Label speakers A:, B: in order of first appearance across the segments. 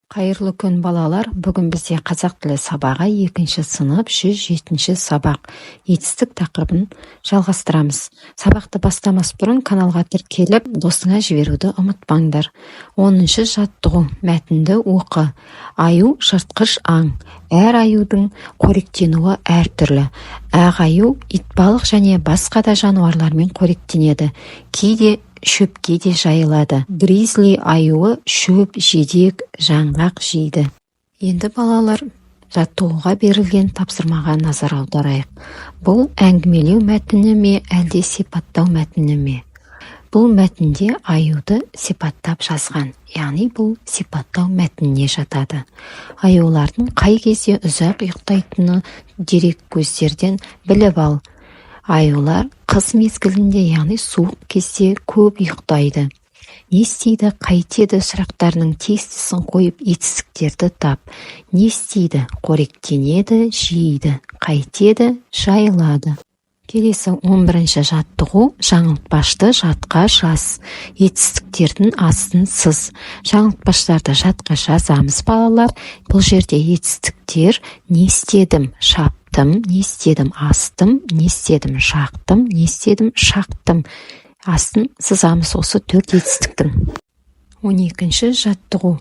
A: Қайырлы күн балалар, бүгін бізде қазақ тілі сабағы 2 сынып 107 сабақ етістік тақырыбын жалғастырамыз. Сабақты бастамас бұрын каналға тіркеліп, досыңа жіберуді ұмытпаңдар. 10-шы жаттығу мәтінді оқы. Аю жыртқыш аң. Әр аюдың қоректенуі әртүрлі. Ақ аю итбалық және басқа да жануарлармен қоректенеді. Кейде шөпке де жайылады. Гризли аюы шөп, жидек, жаңғақ жейді. Енді балалар жаттығуға берілген тапсырмаға назар аударайық. Бұл әңгімелеу мәтіні ме, әлде сипаттау мәтіні ме? Бұл мәтінде аюды сипаттап жазған, яғни бұл сипаттау мәтініне жатады. Аюлардың қай кезде ұзақ ұйықтайтыны дерек көздерден біліп ал. Аюлар қыс мезгілінде, яғни суық кезде көп ұйықтайды. Не істейді, қайтеді сұрақтарының тестісін қойып етістіктерді тап. Не істейді, қоректенеді, жейді, қайтеді, жайылады. Келесі 11-ші жаттығу жаңылтпашты жатқа жаз. Етістіктердің астын сыз. Жаңылтпаштарды жатқа жазамыз балалар. Бұл жерде етістіктер не істедім, шаптым, не істедім, астым, не істедім, жақтым, не істедім, шақтым. Астын сызамыз осы 4 етістіктің. 12-ші жаттығу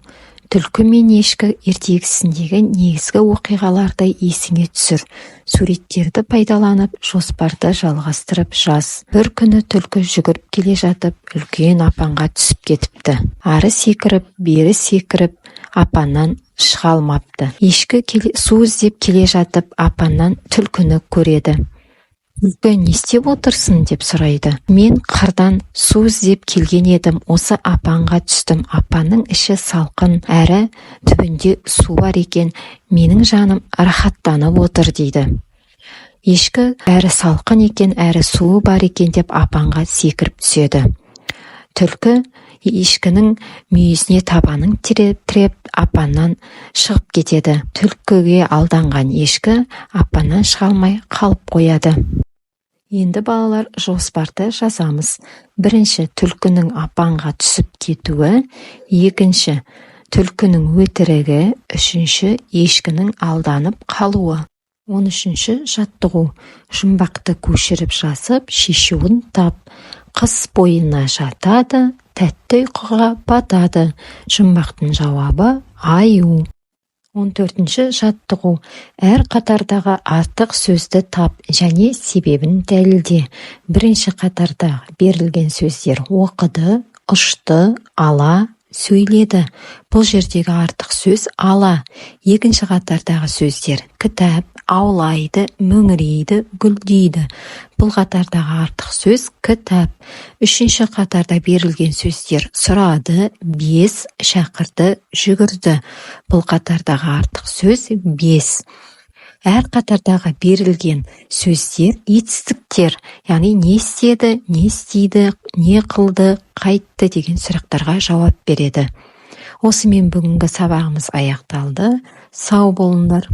A: түлкі мен ешкі ертегісіндегі негізгі оқиғаларды есіңе түсір. Суреттерді пайдаланып, жоспарды жалғастырып жаз. Бір күні түлкі жүгіріп келе жатып, үлкен апанға түсіп кетіпті. Ары секіріп, бері секіріп, апаннан шыға алмапты. Ешкі су іздеп келе жатып, апаннан түлкіні көреді. Түлкі не істеп отырсың деп сұрайды. Мен қырдан су іздеп келген едім, осы апанға түстім. Апанның іші салқын, әрі түбінде су бар екен. Менің жаным рахаттанып отыр дейді. Ешкі әрі салқын екен, әрі суы бар екен деп апанға секіріп түседі. Түлкі ешкінің мүйізіне табанын тіреп, апаннан шығып кетеді. Түлкіге алданған ешкі апаннан шыға алмай қалып қояды. Енді балалар жоспарды жазамыз. 1-ші түлкінің апанға түсіп кетуі, 2-ші түлкінің өтірігі, 3-ші ешкінің алданып қалуы. 13-ші жаттығу жұмбақты көшіріп жазып, шешуін тап. Қыс бойына жатады, тәтті ұйқыға батады. Жұмбақтың жауабы аю. 14-ші жаттығу әр қатардағы артық сөзді тап және себебін дәлелде. 1-ші қатарда берілген сөздер оқыды, ұшты, ала, сөйледі. Бұл жердегі артық сөз ала. 2-ші қатардағы сөздер кітап, аулайды, мөңірейді, гүлдейді. Бұл қатардағы артық сөз кітап. 3-ші қатарда берілген сөздер сұрады, бес, шақырды, жүгірді. Бұл қатардағы артық сөз бес. Әр қатардағы берілген сөздер етістіктер, яғни не істеді, не істейді, не қылды, қайтты деген сұрақтарға жауап береді. Осымен бүгінгі сабағымыз аяқталды. Сау болыңдар.